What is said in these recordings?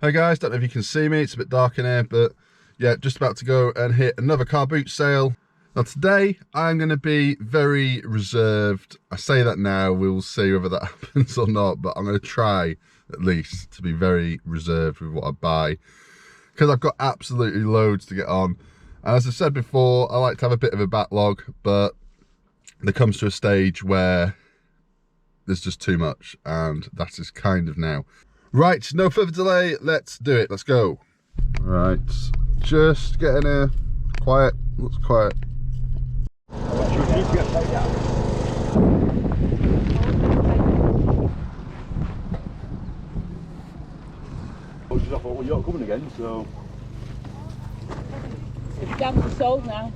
Hey guys, don't know if you can see me, it's a bit dark in here, but yeah, just about to go and hit another car boot sale. Now today, I'm going to be very reserved. I say that now, we'll see whether that happens or not, but I'm going to try at least to be very reserved with what I buy, because I've got absolutely loads to get on. And as I said before, I like to have a bit of a backlog, but there comes to a stage where there's just too much, and that is kind of now. Right, no further delay, let's do it, let's go. Right, just getting here, quiet, looks quiet. I thought, well, you're coming again, so... It's down to sold now.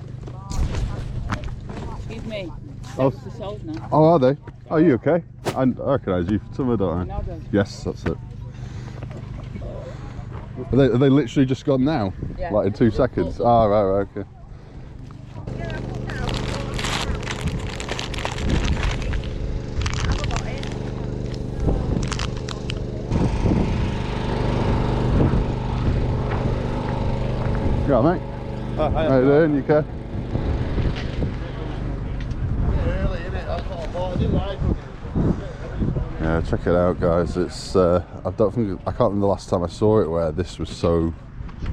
Excuse me. Oh. Down to sold now. Oh, are they? Are you okay? I recognise you from somewhere, don't I? No, don't. Yes, that's it. Are they literally just gone now? Yeah. Like in 2 seconds? Oh, right, okay. You alright, mate? Oh, hi. How you doing? You okay? Yeah, check it out, guys. It's I can't remember the last time I saw it where this was so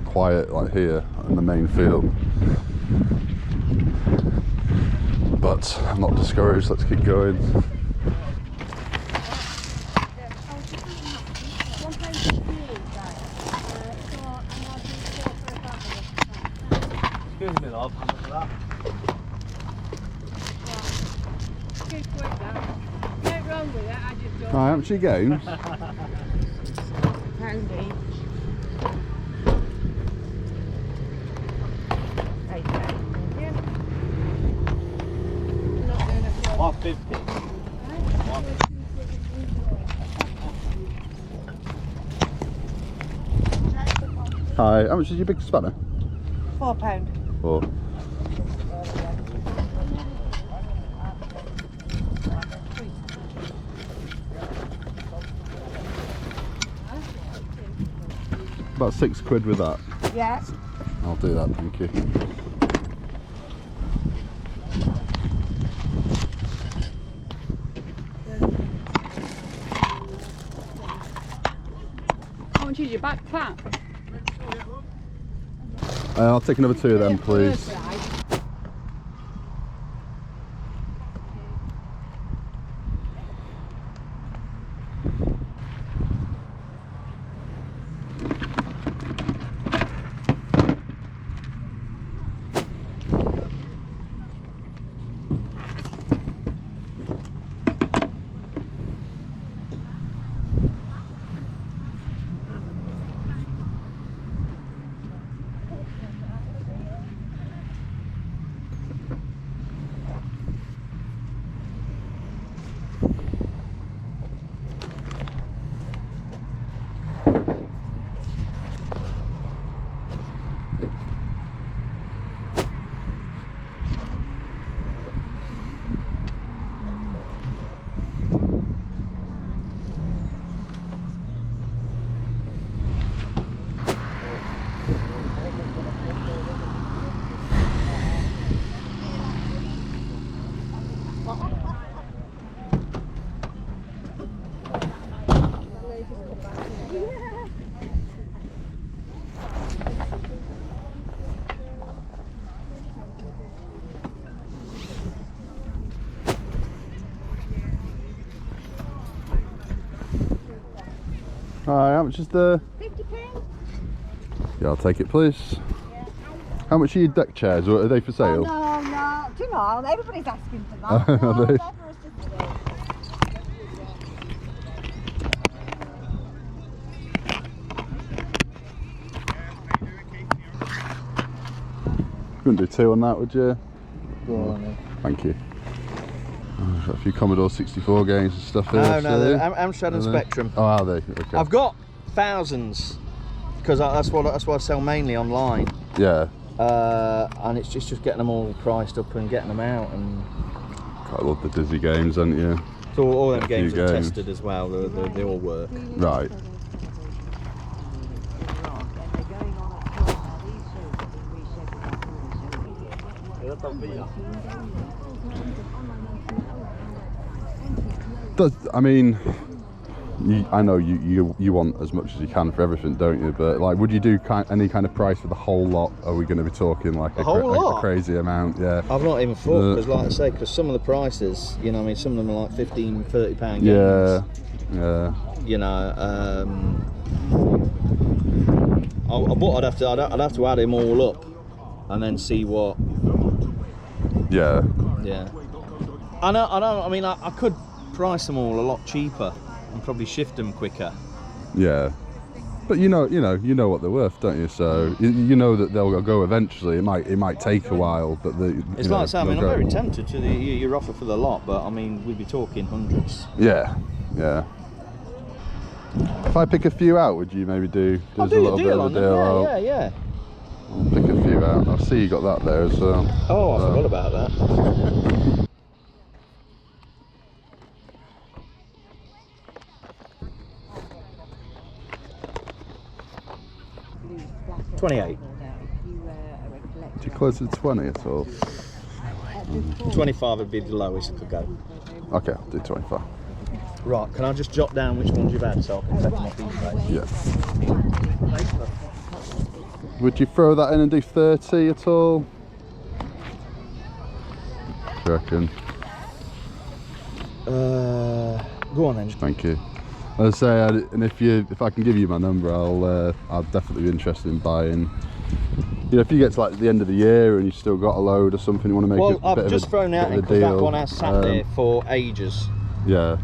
quiet, like here in the main field. But I'm not discouraged. Let's keep going. Excuse me, love. How much for that? Right, how much are your games? Pound each. $1.50. Hi, how much is your big spanner? £4. 4. About £6 with that. Yeah. I'll do that, thank you. How much is your backpack? I'll take another 2 of them, please. Alright, how much is the... £50. Yeah, I'll take it, please. How much are your deck chairs? Are they for sale? Oh, no. Do you know, everybody's asking for that. Are they? Couldn't do 2 on that, would you? Go on, then. Thank you. I've got a few Commodore 64 games and stuff here. No, they're Amstrad and Spectrum. Oh, are they? Okay. I've got thousands, because that's what I sell mainly online. Yeah. And it's just getting them all priced up and getting them out. And I love the Dizzy games, don't you? so all them A few games are games. tested as well. They all work. Right. I mean, I know you want as much as you can for everything, don't you? But like, would you do any kind of price for the whole lot? Are we going to be talking like a crazy amount? Yeah. I've not even thought, because like I say, because some of the prices, you know, I mean, some of them are like £15-30 games. Yeah. Yeah. You know, I'd have to add them all up, and then see what. Yeah. Yeah. I know. I mean, I could price them all a lot cheaper and probably shift them quicker. Yeah. But you know what they're worth, don't you? So you know that they'll go eventually. It might take a while, but it's like I say, I mean, I'm very tempted to your offer for the lot, but I mean, we'd be talking hundreds. Yeah. Yeah. If I pick a few out, would you maybe do a little bit of a deal? Yeah. I'll pick a few out. I see you got that there as well. Oh, I forgot about that. 28. Too close to 20 at all? 25 would be the lowest I could go. Okay, I'll do 25. Right, can I just jot down which ones you've had so I can set them off each place? Yeah. Would you throw that in and do 30 at all? Do you reckon? Go on then. Thank you. As I say, and if I can give you my number, I'll definitely be interested in buying. You know, if you get to like the end of the year and you've still got a load or something, you want to make a bit I've just thrown out because that one has sat there for ages. Yeah.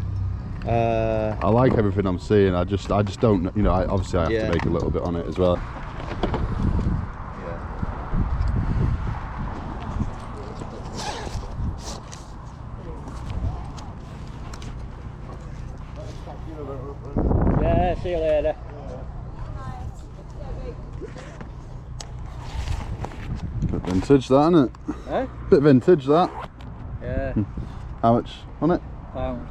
I like everything I'm seeing. I just don't. You know, obviously I have to make a little bit on it as well. Yeah, see you later. Bit vintage, that, isn't it? Eh? Bit vintage, that. Yeah. How much on it? £1.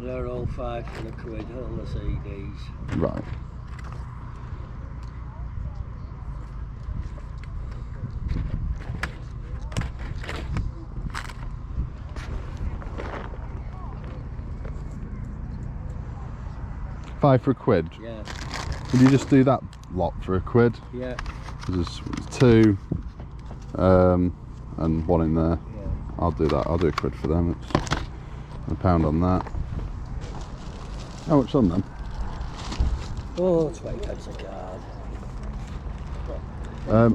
They're all £5 for the quid, all the CDs. Right. £5 for a quid? Yeah. Would you just do that lot for a quid? Yeah. There's 2 and 1 in there. Yeah. I'll do that. I'll do a quid for them. It's £1 on that. How much on them? Oh, 20 pence a card.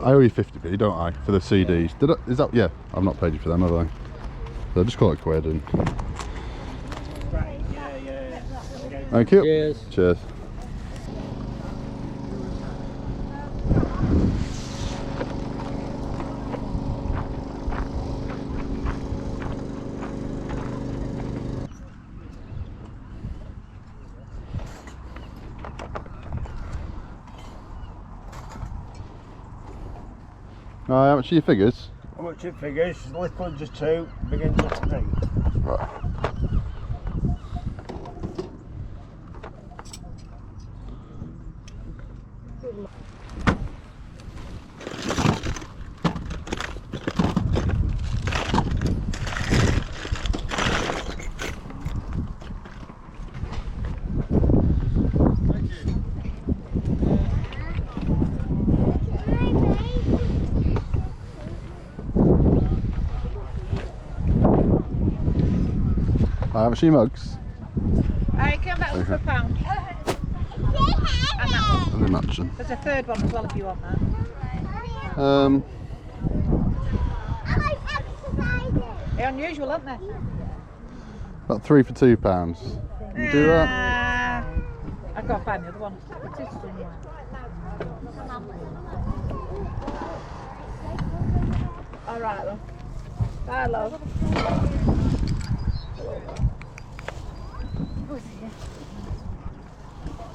I owe you 50p, don't I, for the CDs? Yeah. Did I, is that? Yeah, I've not paid you for them, have I? So I'll just call it a quid and. Right. Yeah. Thank you. Cheers. Cheers. How much are your figures? How much it figures? Little ones are 2, big ones are 3. Right. How much are your mugs? I come back for £1. And that one. Are they matching? There's a third one as well if you want that. They're unusual, aren't they? About 3 for £2. Can you do that? I've got to find the other one. Alright, love. Bye, love.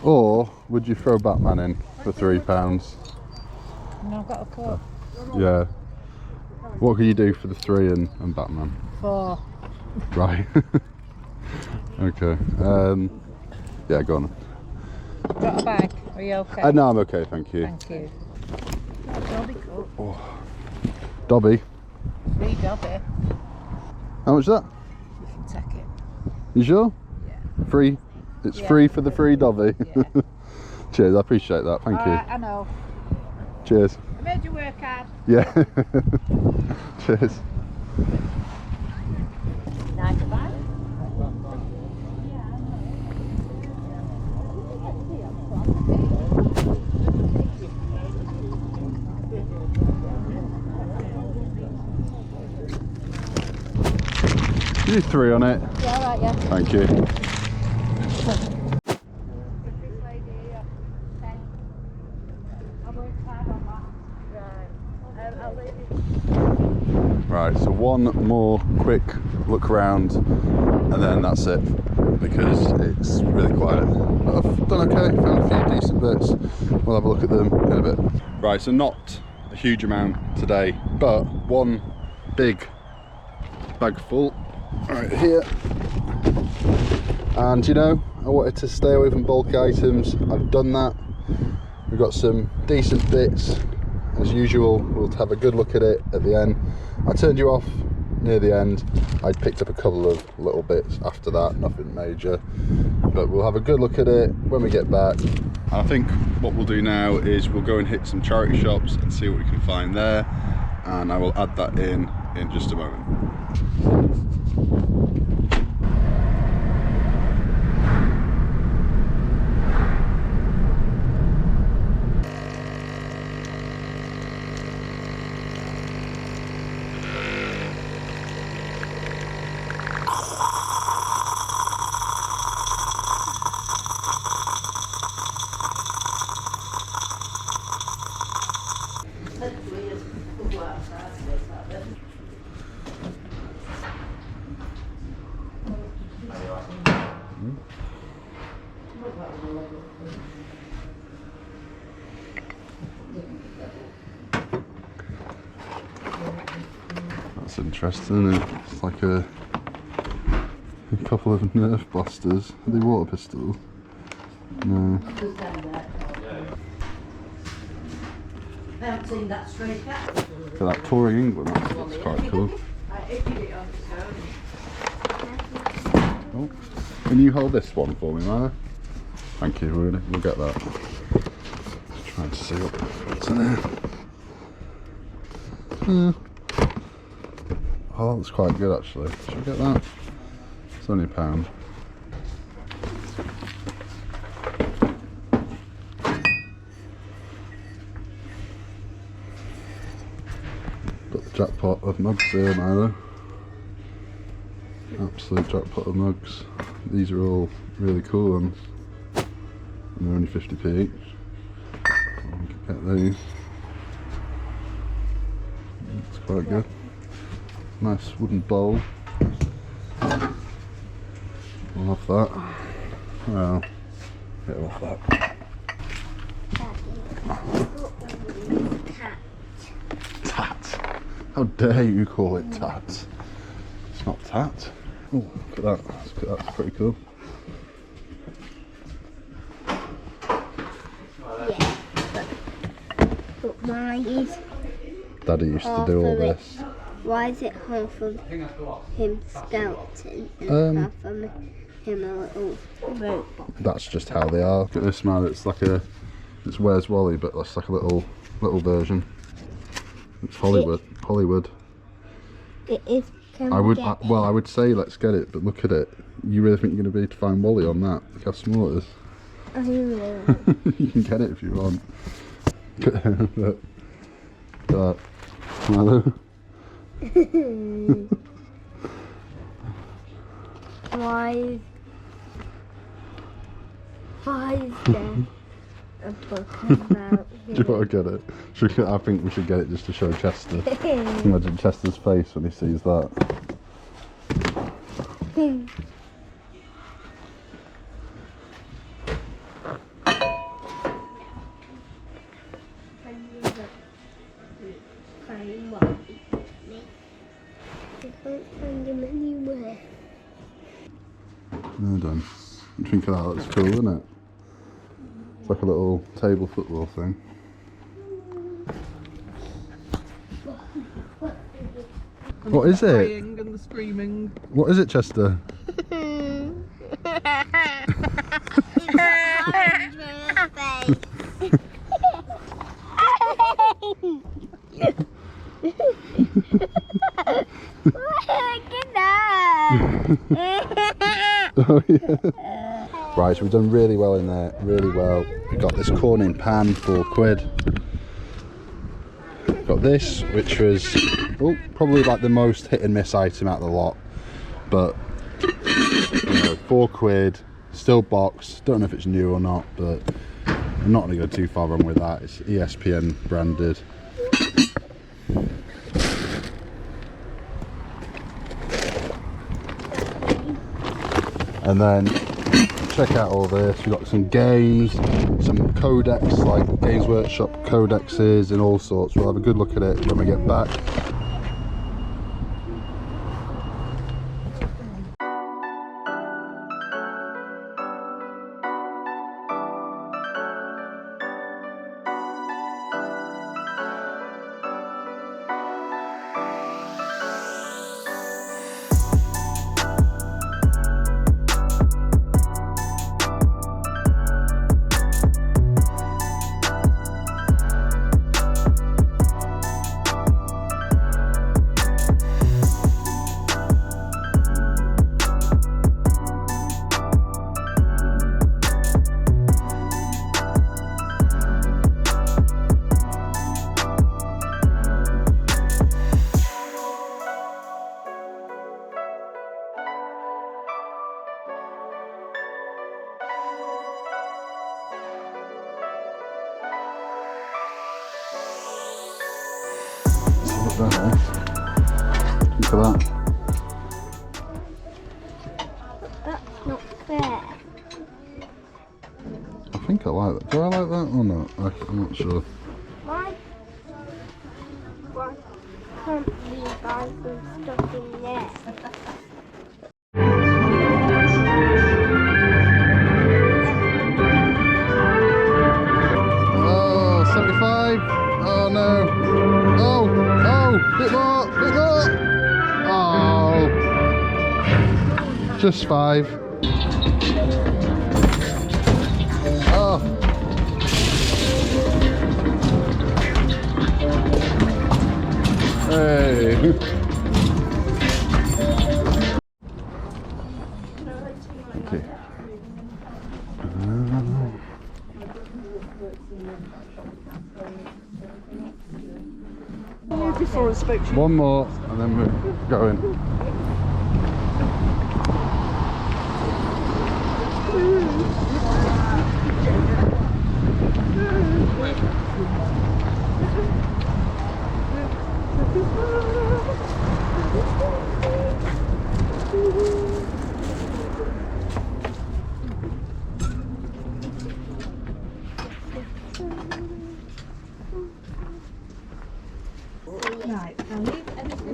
Or would you throw Batman in for £3? No, I've got a coat. Yeah. What can you do for the 3 and Batman? 4. Right. Okay. Yeah, go on. Got a bag? Are you okay? No, I'm okay, thank you. Thank you. That'll be cool. Oh. Dobby. Free Dobby. How much is that? You can take it. You sure? Yeah. Free? It's Yeah. free for the free Dobby. Yeah. Cheers, I appreciate that. Thank you. I know. Cheers. I made you work hard. Yeah. Cheers. Nice to buy. You 3 on it. Yeah, right, yeah. Thank you. Right, so one more quick look around and then that's it, because it's really quiet. But I've done okay, found a few decent bits. We'll have a look at them in a bit. Right, so not a huge amount today, but one big bag full right here. And you know, I wanted to stay away from bulky items. I've done that. We've got some decent bits. As usual, we'll have a good look at it at the end. I turned you off near the end. I picked up a couple of little bits after that, nothing major. But we'll have a good look at it when we get back. I think what we'll do now is we'll go and hit some charity shops and see what we can find there. And I will add that in just a moment. That's interesting, isn't it? It's like a couple of Nerf blasters. Are they water pistols? No. I haven't seen that straight cat. So that touring England, that's quite cool. Oh. Can you hold this one for me, Mara? Thank you, we'll get that. Just trying to see what's in there. Oh, that's quite good actually. Should we get that? It's only £1. Got the jackpot of mugs here, Milo. Absolute jackpot of mugs. These are all really cool ones. And they're only 50p each. We can get these. It's quite good. Nice wooden bowl. We'll have that. Well, get off that. Tat. How dare you call it tat? It's not tat. Oh, look at that. That's pretty cool. Yeah, but mine is Daddy used to do all this. Why is it half of him skeleton and half of him a little robot? That's just how they are. Look at this, man. It's like it's Where's Wally, but that's like a little version. It's Hollywood. It is. I would say let's get it, but look at it. You really think you're going to be able to find Wally on that? Look how small it is. I will. You can get it if you want. Look. That. Milo. Why is there a book about Do you want to get it? I think we should get it just to show Chester. Imagine Chester's face when he sees that. I can't find him anywhere. No, done. What do you think of that? That's cool, isn't it? It's like a little table football thing. What is the it? crying and the screaming. What is it, Chester? Oh, yeah. Right, so we've done really well in there, really well. We've got this corning pan, £4. Got this, which was probably like the most hit and miss item out of the lot, but you know, £4, still boxed. Don't know if it's new or not, but I'm not going to go too far wrong with that. It's ESPN branded. And then check out all this. We've got some games, some codecs, like Games Workshop codexes and all sorts. We'll have a good look at it when we get back. Look at that. That's not fair. I think I like that. Do I like that or not? I'm not sure. Why can't we buy some stuff in there? Oh, 75. Oh no. Bit more. Oh, just 5. Oh. Hey. Okay. Before I spoke to you. One more and then we're going.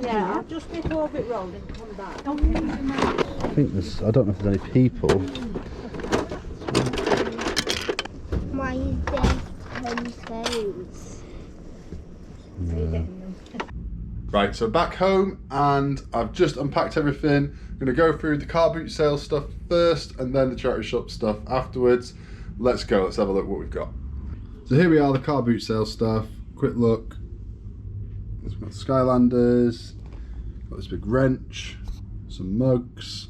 Yeah, I'll just before it rolled and come back. I think there's, I don't know if there's any people. Why is there 10 stones? Right, so back home and I've just unpacked everything. I'm going to go through the car boot sale stuff first and then the charity shop stuff afterwards. Let's go, let's have a look what we've got. So here we are, the car boot sale stuff. Quick look. We've got Skylanders, got this big wrench, some mugs.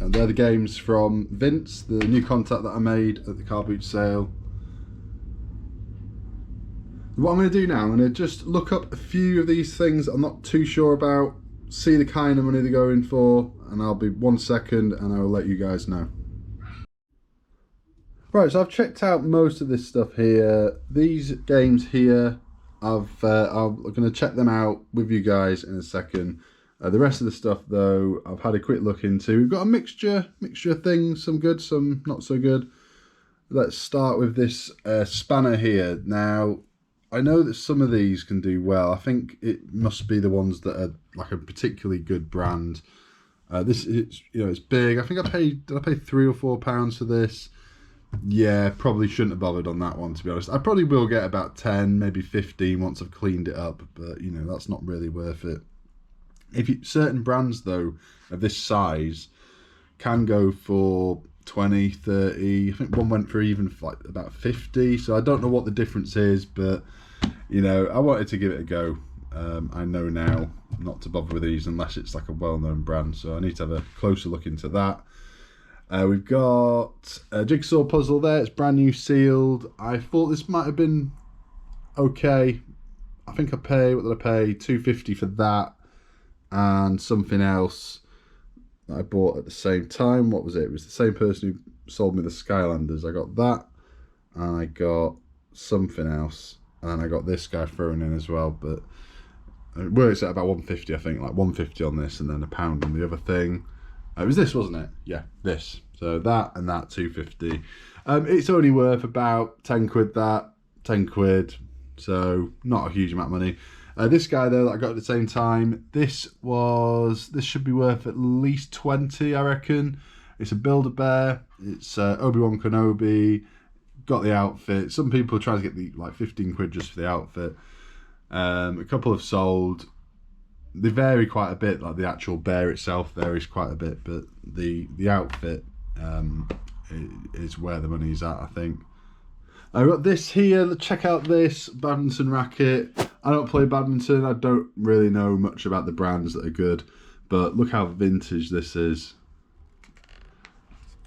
And they're the games from Vince, the new contact that I made at the car boot sale. What I'm going to do now, I'm going to just look up a few of these things I'm not too sure about, see the kind of money they're going for, and I'll be 1 second and I will let you guys know. Right, so I've checked out most of this stuff here. These games here, I'm going to check them out with you guys in a second. The rest of the stuff though, I've had a quick look into. We've got a mixture of things, some good, some not so good. Let's start with this spanner here. Now, I know that some of these can do well. I think it must be the ones that are like a particularly good brand. This is, you know, it's big. I think did I pay £3 or £4 for this? Yeah, probably shouldn't have bothered on that one, to be honest. I probably will get about 10, maybe 15 once I've cleaned it up, but you know, that's not really worth it. Certain brands though of this size can go for 20, 30. I think one went for even like about 50. So I don't know what the difference is, but you know, I wanted to give it a go. I know now not to bother with these unless it's like a well-known brand, so I need to have a closer look into that. We've got a jigsaw puzzle there. It's brand new, sealed. I thought this might have been okay. I think what did I pay? $2.50 for that, and something else that I bought at the same time. What was it? It was the same person who sold me the Skylanders. I got that, and I got something else, and I got this guy thrown in as well. But it works at about $1.50, I think, like $1.50 on this, and then £1 on the other thing. It was this, wasn't it? Yeah, this. So that and that, $2.50. It's only worth about 10 quid. That 10 quid. So not a huge amount of money. This guy though that I got at the same time, this should be worth at least 20, I reckon. It's a Build-A-Bear. It's Obi-Wan Kenobi. Got the outfit. Some people try to get the like 15 quid just for the outfit. A couple have sold. They vary quite a bit, like the actual bear itself varies quite a bit, but the outfit is where the money's at, I think. I've got this here. Check out this Badminton Racket. I don't play badminton. I don't really know much about the brands that are good, but look how vintage this is.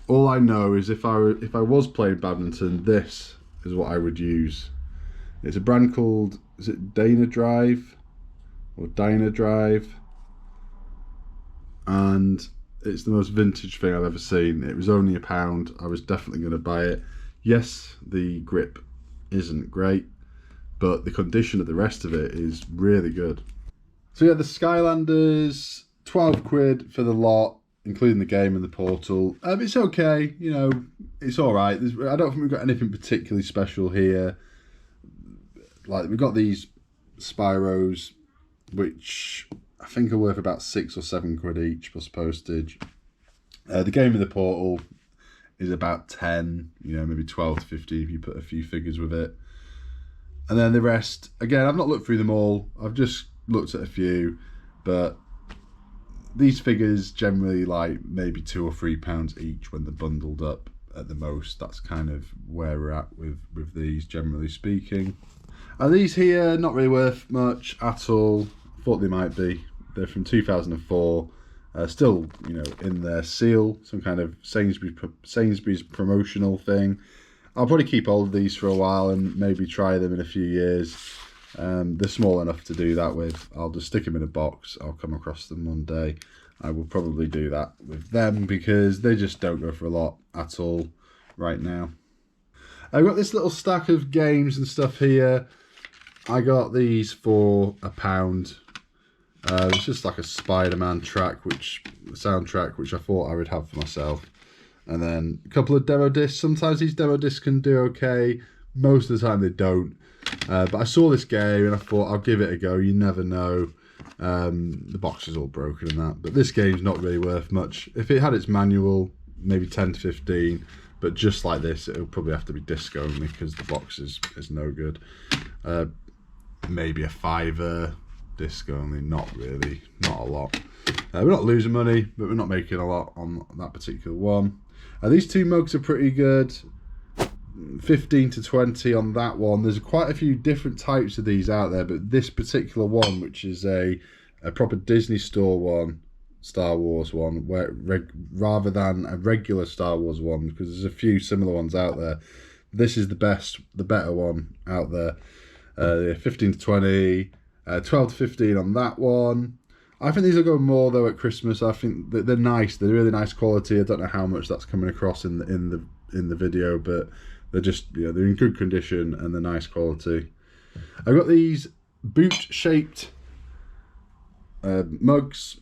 All I know is if I was playing badminton, this is what I would use. It's a brand called, is it Dana Drive? Or Dyna Drive, and it's the most vintage thing I've ever seen. It was only £1. I was definitely going to buy it. Yes, the grip isn't great, but the condition of the rest of it is really good. So yeah, the Skylanders, 12 quid for the lot, including the game and the portal. It's okay, you know, it's all right. I don't think we've got anything particularly special here. Like, we've got these Spyros, which I think are worth about 6 or 7 quid each plus postage. The game of the portal is about 10, you know, maybe 12 to 15 if you put a few figures with it. And then the rest, again, I've not looked through them all. I've just looked at a few, but these figures generally like maybe £2 or £3 each when they're bundled up at the most. That's kind of where we're at with these, generally speaking. And these here, not really worth much at all. Thought they might be. They're from 2004. Still, you know, in their seal, some kind of Sainsbury's promotional thing. I'll probably keep hold of these for a while and maybe try them in a few years. They're small enough to do that with. I'll just stick them in a box. I'll come across them one day. I will probably do that with them because they just don't go for a lot at all right now. I've got this little stack of games and stuff here. I got these for £1. It's just like a Spider-Man soundtrack, which I thought I would have for myself. And then a couple of demo discs. Sometimes these demo discs can do okay. Most of the time they don't. But I saw this game and I thought I'll give it a go. You never know. The box is all broken and that. But this game's not really worth much. If it had its manual, maybe 10 to 15. But just like this, it'll probably have to be disc only because the box is no good. Maybe a £5 disc only, not really, not a lot. We're not losing money, but we're not making a lot on that particular one. These two mugs are pretty good. 15 to 20 on that one. There's quite a few different types of these out there, but this particular one, which is a proper Disney Store one, Star Wars one, rather than a regular Star Wars one, because there's a few similar ones out there. This is the better one out there. 15 to 20, 12 to 15 on that one. I think these will go more though at Christmas. I think that they're nice. They're really nice quality. I don't know how much that's coming across in the video, but they're just, yeah, they're in good condition and they're nice quality. I've got these boot-shaped mugs.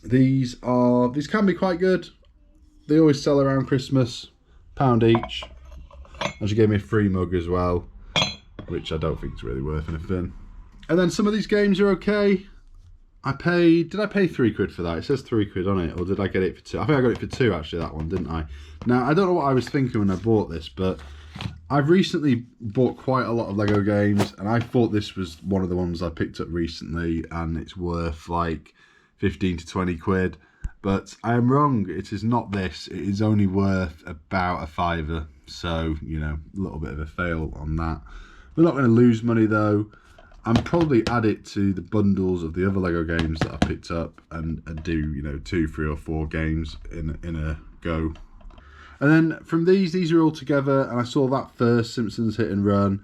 These can be quite good. They always sell around Christmas, £1 each. And she gave me a free mug as well, which I don't think is really worth anything. And then some of these games are okay. did I pay £3 for that? It says £3 on it, or did I get it for 2? I think I got it for 2 actually, that one, didn't I? Now, I don't know what I was thinking when I bought this, but I've recently bought quite a lot of Lego games, and I thought this was one of the ones I picked up recently, and it's worth like 15 to 20 quid. But I am wrong, it is not this. It is only worth about a £5, so, you know, a little bit of a fail on that. We're not going to lose money though. I'm probably add it to the bundles of the other Lego games that I picked up and do, you know, 2, 3 or 4 games in a go. And then from these are all together, and I saw that first Simpsons Hit and Run.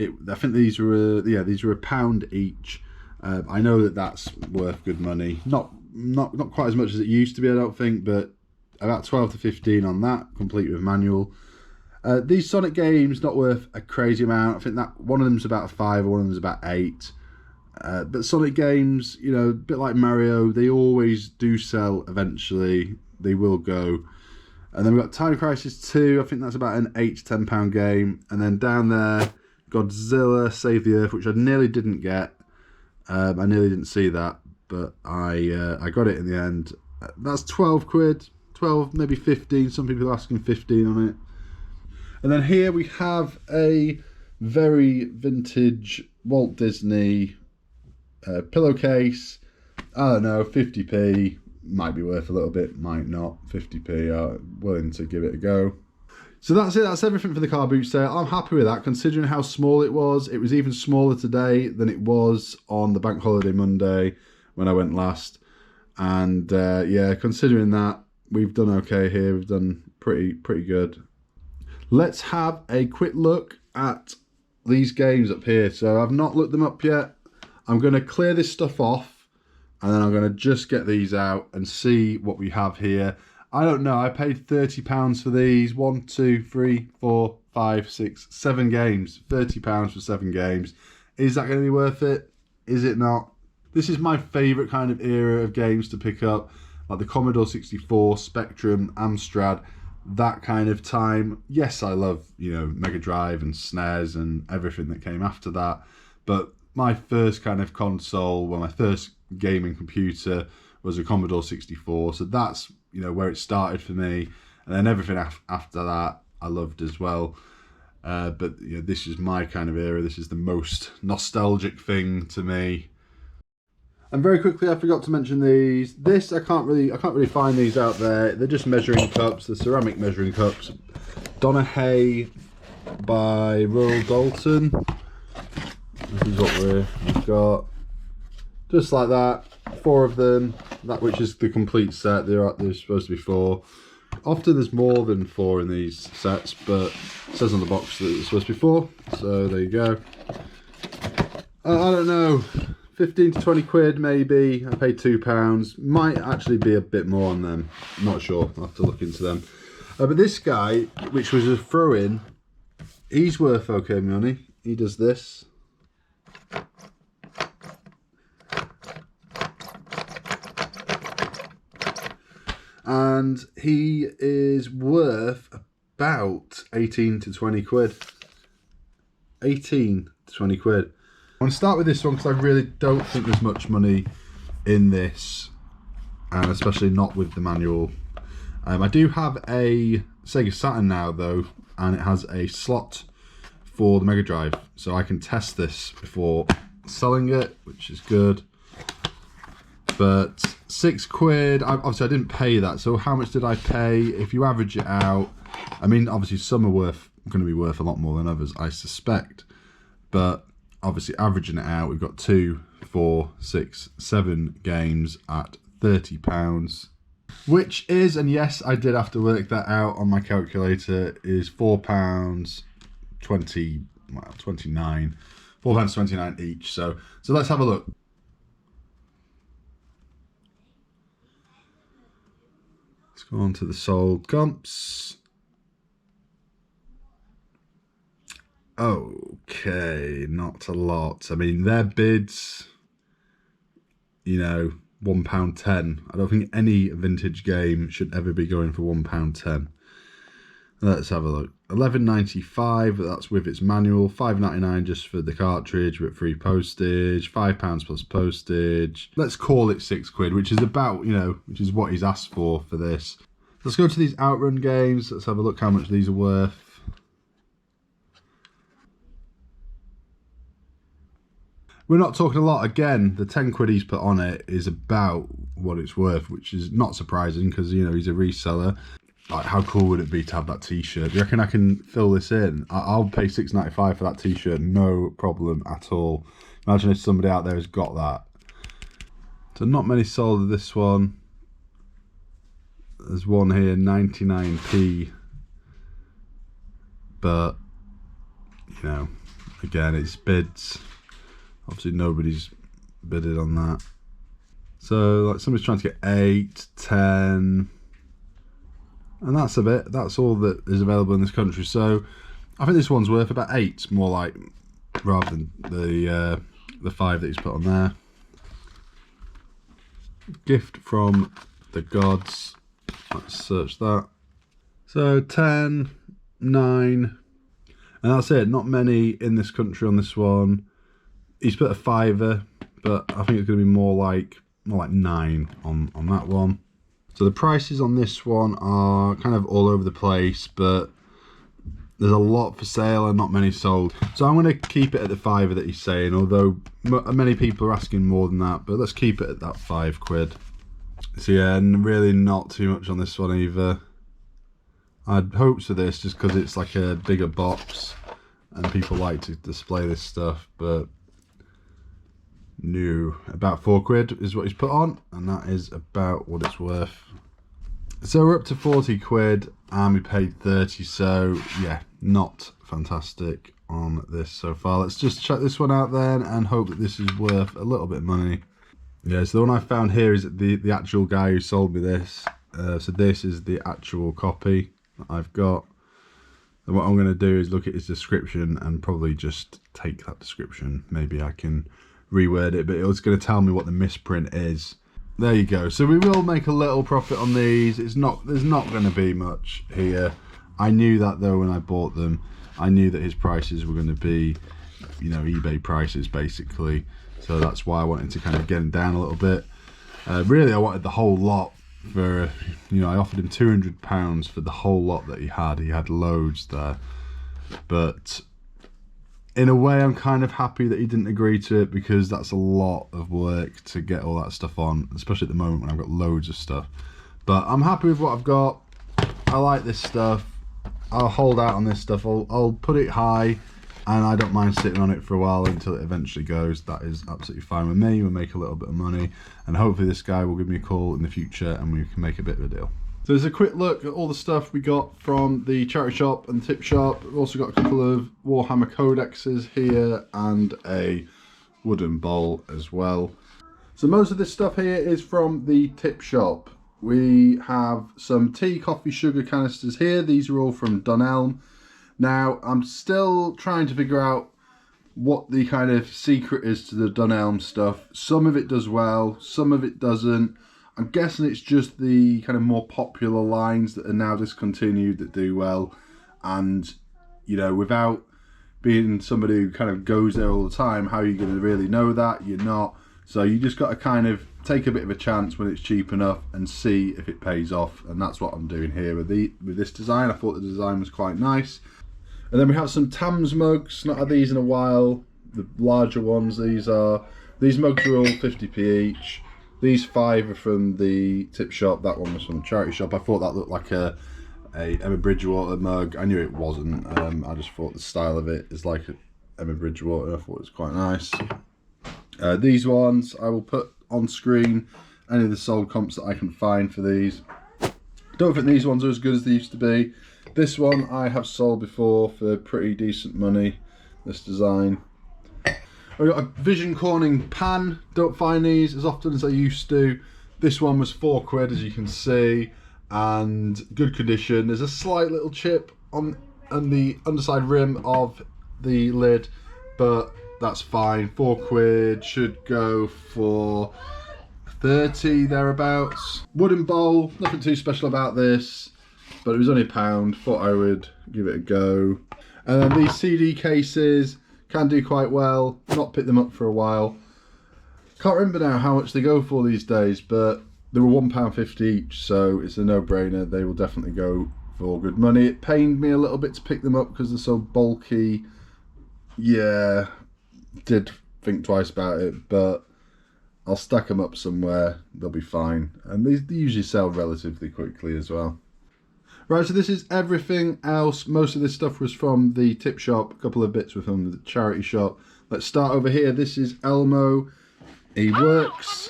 I think these were £1 each. I know that that's worth good money. Not quite as much as it used to be, I don't think, but about 12 to 15 on that, complete with manual. These Sonic games, not worth a crazy amount. I think that one of them's about 5, one of them's about 8. But Sonic games, you know, a bit like Mario, they always do sell eventually. They will go. And then we've got Time Crisis 2, I think that's about an £8 to £10 game. And then down there, Godzilla Save the Earth, which I nearly didn't get. I nearly didn't see that, but I got it in the end. That's 12 quid, 12, maybe 15. Some people are asking 15 on it. And then here we have a very vintage Walt Disney pillowcase. I don't know, 50p. Might be worth a little bit, might not. 50p, willing to give it a go. So that's it, that's everything for the car boot sale. I'm happy with that, considering how small it was. It was even smaller today than it was on the Bank Holiday Monday when I went last. And yeah, considering that, we've done okay here. We've done pretty good. Let's have a quick look at these games up here. So I've not looked them up yet. I'm going to clear this stuff off, and then I'm going to just get these out and see what we have here. I don't know, I paid £30 for these. 1, 2, 3, 4, 5, 6, 7 games. £30 for 7 games. Is that going to be worth it? Is it not? This is my favourite kind of era of games to pick up, like the Commodore 64, Spectrum, Amstrad, that kind of time. Yes, I love, you know, Mega Drive and SNES and everything that came after that, but my first kind of console, well, my first gaming computer was a Commodore 64, so that's, you know, where it started for me, and then everything after that I loved as well. But you know, this is my kind of era. This is the most nostalgic thing to me. And very quickly, I forgot to mention these. I can't really find these out there. They're just measuring cups, the ceramic measuring cups. Donna Hay by Rural Dalton. This is what we've got. Just like that, 4 of them. That which is the complete set. There's supposed to be 4. Often there's more than 4 in these sets, but it says on the box that it's supposed to be 4. So there you go. I don't know. 15 to 20 quid maybe. I paid £2. Might actually be a bit more on them. Not sure. I'll have to look into them. But this guy, which was a throw-in, he's worth okay money. He does this. And he is worth about 18 to 20 quid. 18 to 20 quid. I'm going to start with this one because I really don't think there's much money in this, and especially not with the manual. I do have a Sega Saturn now though, and it has a slot for the Mega Drive, so I can test this before selling it, which is good. But 6 quid, obviously I didn't pay that, so how much did I pay? If you average it out, I mean, obviously some are going to be worth a lot more than others, I suspect, but obviously averaging it out, we've got 2, 4, 6, 7 games at £30, which is, and yes, I did have to work that out on my calculator, is £4.29, £4.29 each. So let's have a look. Let's go on to the sold comps. Okay, not a lot. I mean, their bids, you know, £1.10. I don't think any vintage game should ever be going for £1.10. Let's have a look. £11.95, that's with its manual. £5.99 just for the cartridge with free postage. £5 plus postage. Let's call it £6, which is about, you know, which is what he's asked for this. Let's go to these Outrun games. Let's have a look how much these are worth. We're not talking a lot. Again, the £10 he's put on it is about what it's worth, which is not surprising because, you know, he's a reseller. Like, how cool would it be to have that t-shirt? Do you reckon I can fill this in? I'll pay £6.95 for that t-shirt, no problem at all. Imagine if somebody out there has got that. So not many sold of this one. There's one here, 99p. But, you know, again, it's bids. Obviously nobody's bidded on that. So like somebody's trying to get 8, 10, and that's a bit. That's all that is available in this country. So I think this one's worth about 8, more like, rather than the 5 that he's put on there. Gift from the gods. Let's search that. So 10, 9, and that's it. Not many in this country on this one. He's put a £5, but I think it's going to be more like 9 on that one. So the prices on this one are kind of all over the place, but there's a lot for sale and not many sold. So I'm going to keep it at the £5 that he's saying, although many people are asking more than that, but let's keep it at that £5. So yeah, and really not too much on this one either. I had hopes for this just because it's like a bigger box and people like to display this stuff, but no, about £4 is what he's put on, and that is about what it's worth. So we're up to £40 and we paid 30, so yeah, not fantastic on this so far. Let's just check this one out then and hope that this is worth a little bit of money. Yeah, so the one I found here is the actual guy who sold me this. So this is the actual copy that I've got. And what I'm going to do is look at his description and probably just take that description. Maybe I can reword it, but it was going to tell me what the misprint is. There you go. So we will make a little profit on these. There's not going to be much here. I knew that though when I bought them. I knew that his prices were going to be, you know, eBay prices basically. So that's why I wanted to kind of get him down a little bit. Really, I wanted the whole lot for, you know, I offered him £200 for the whole lot that he had. He had loads there, but in a way I'm kind of happy that he didn't agree to it, because that's a lot of work to get all that stuff on, especially at the moment when I've got loads of stuff. But I'm happy with what I've got. I like this stuff. I'll hold out on this stuff. I'll put it high, and I don't mind sitting on it for a while until it eventually goes. That is absolutely fine with me. We'll make a little bit of money, and hopefully this guy will give me a call in the future and we can make a bit of a deal. So there's a quick look at all the stuff we got from the charity shop and tip shop. We've also got a couple of Warhammer codexes here and a wooden bowl as well. So most of this stuff here is from the tip shop. We have some tea, coffee, sugar canisters here. These are all from Dunelm. Now, I'm still trying to figure out what the kind of secret is to the Dunelm stuff. Some of it does well, some of it doesn't. I'm guessing it's just the kind of more popular lines that are now discontinued that do well. And, you know, without being somebody who kind of goes there all the time, how are you going to really know that? You're not. So you just got to kind of take a bit of a chance when it's cheap enough and see if it pays off. And that's what I'm doing here with this design. I thought the design was quite nice. And then we have some Tams mugs. Not had these in a while. The larger ones, these mugs are all 50p each. These 5 are from the tip shop. That one was from the charity shop. I thought that looked like a Emma Bridgewater mug. I knew it wasn't. I just thought the style of it is like Emma Bridgewater. I thought it was quite nice. These ones I will put on screen. Any of the sold comps that I can find for these. Don't think these ones are as good as they used to be. This one I have sold before for pretty decent money. This design. I've got a Vision Corning pan. Don't find these as often as I used to. This one was £4 as you can see, and good condition. There's a slight little chip on the underside rim of the lid, but that's fine. £4 should go for 30 thereabouts. Wooden bowl, nothing too special about this. but it was only £1. Thought I would give it a go. And then these CD cases can do quite well. Not picked them up for a while. Can't remember now how much they go for these days, but they were £1.50 each, so it's a no-brainer. They will definitely go for good money. It pained me a little bit to pick them up because they're so bulky. Yeah, did think twice about it, but I'll stack them up somewhere. They'll be fine. And they usually sell relatively quickly as well. Right, so this is everything else. Most of this stuff was from the tip shop. A couple of bits were from the charity shop. Let's start over here. This is Elmo. He works,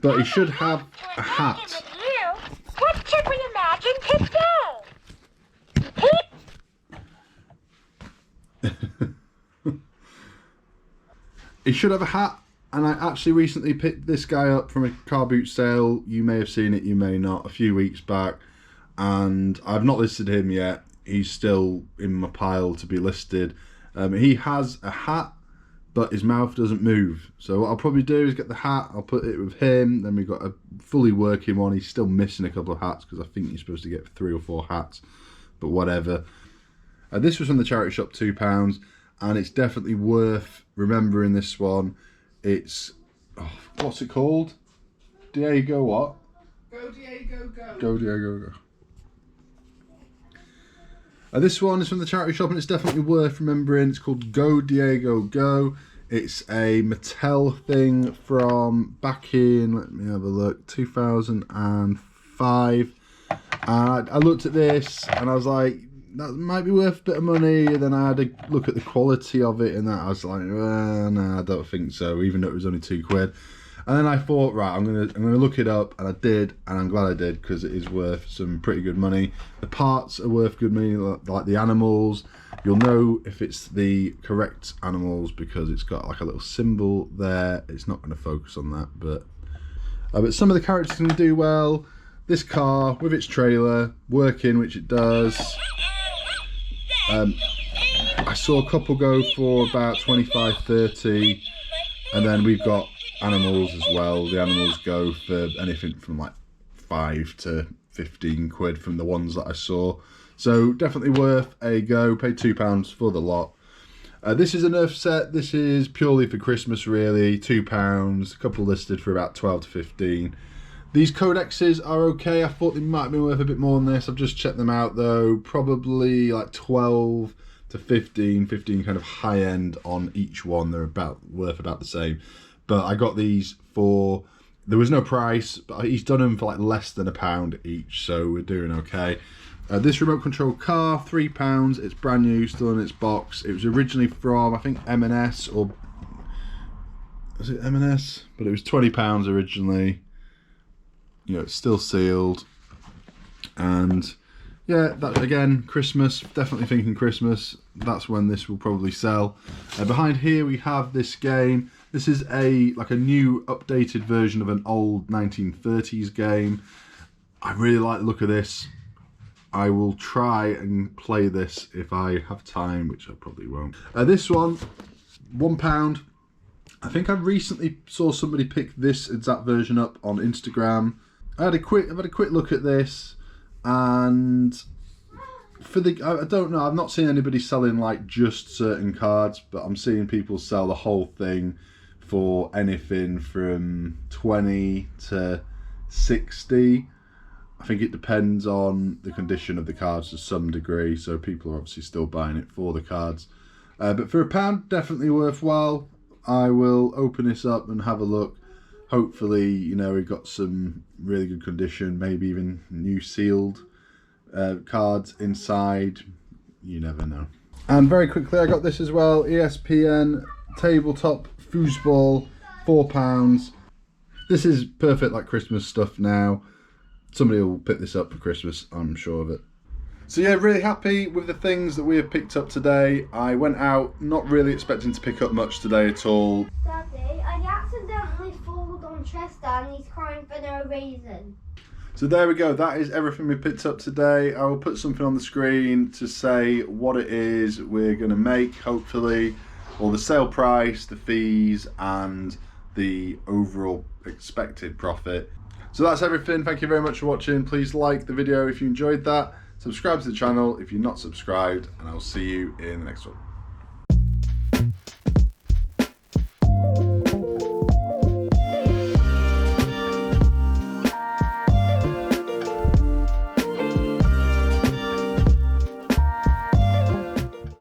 but he should have a hat. What should we imagine today? He should have a hat, and I actually recently picked this guy up from a car boot sale. You may have seen it, you may not, a few weeks back, and I've not listed him yet. He's still in my pile to be listed. He has a hat, but his mouth doesn't move. So what I'll probably do is get the hat, I'll put it with him, then we've got a fully working one. He's still missing a couple of hats because I think you're supposed to get 3 or 4 hats, but whatever. This was from the charity shop, £2, and it's definitely worth remembering this one. It's, what's it called? Diego what? Go Diego, go. Go Diego, go. This one is from the charity shop and it's definitely worth remembering. It's called Go Diego Go. It's a Mattel thing from back in, let me have a look, 2005. I looked at this and I was like, that might be worth a bit of money. And then I had a look at the quality of it and that I was like, no, I don't think so, even though it was only £2. And then I thought, right, I'm gonna look it up, and I did, and I'm glad I did because it is worth some pretty good money. The parts are worth good money, like the animals. You'll know if it's the correct animals because it's got like a little symbol there. It's not going to focus on that, but some of the characters can do well. This car with its trailer working, which it does. I saw a couple go for about 25, 30, and then we've got animals as well. The animals go for anything from like 5 to 15 quid from the ones that I saw. So definitely worth a go. Paid £2 for the lot. This is a Nerf set. This is purely for Christmas really. £2. A couple listed for about 12 to 15. These codexes are okay. I thought they might have been worth a bit more than this. I've just checked them out though. Probably like 12 to 15 kind of high end on each one. They're worth about the same. But I got these for, there was no price, but he's done them for like less than £1 each, so we're doing okay. This remote control car, £3. It's brand new, still in its box. It was originally from, I think, M&S, or was it M&S? But it was £20 originally. You know, it's still sealed. And yeah, that again, Christmas, definitely thinking Christmas. That's when this will probably sell. Behind here we have this game. This is like a new updated version of an old 1930s game. I really like the look of this. I will try and play this if I have time, which I probably won't. This one, £1. I think I recently saw somebody pick this exact version up on Instagram. I've had a quick look at this, and I don't know, I've not seen anybody selling like just certain cards, but I'm seeing people sell the whole thing for anything from 20 to 60. I think it depends on the condition of the cards to some degree, so people are obviously still buying it for the cards. But for £1, definitely worthwhile. I will open this up and have a look. Hopefully, you know, we've got some really good condition, maybe even new sealed cards inside. You never know. And very quickly, I got this as well. ESPN tabletop foosball, £4. This is perfect like Christmas stuff now. Somebody will pick this up for Christmas, I'm sure of it. So yeah, really happy with the things that we have picked up today. I went out not really expecting to pick up much today at all. Daddy, I accidentally folded on Chester and he's crying for no reason. So there we go, that is everything we picked up today. I will put something on the screen to say what it is we're going to make, hopefully, or the sale price, the fees, and the overall expected profit. So that's everything. Thank you very much for watching. Please like the video if you enjoyed that. Subscribe to the channel if you're not subscribed, and I'll see you in the next one.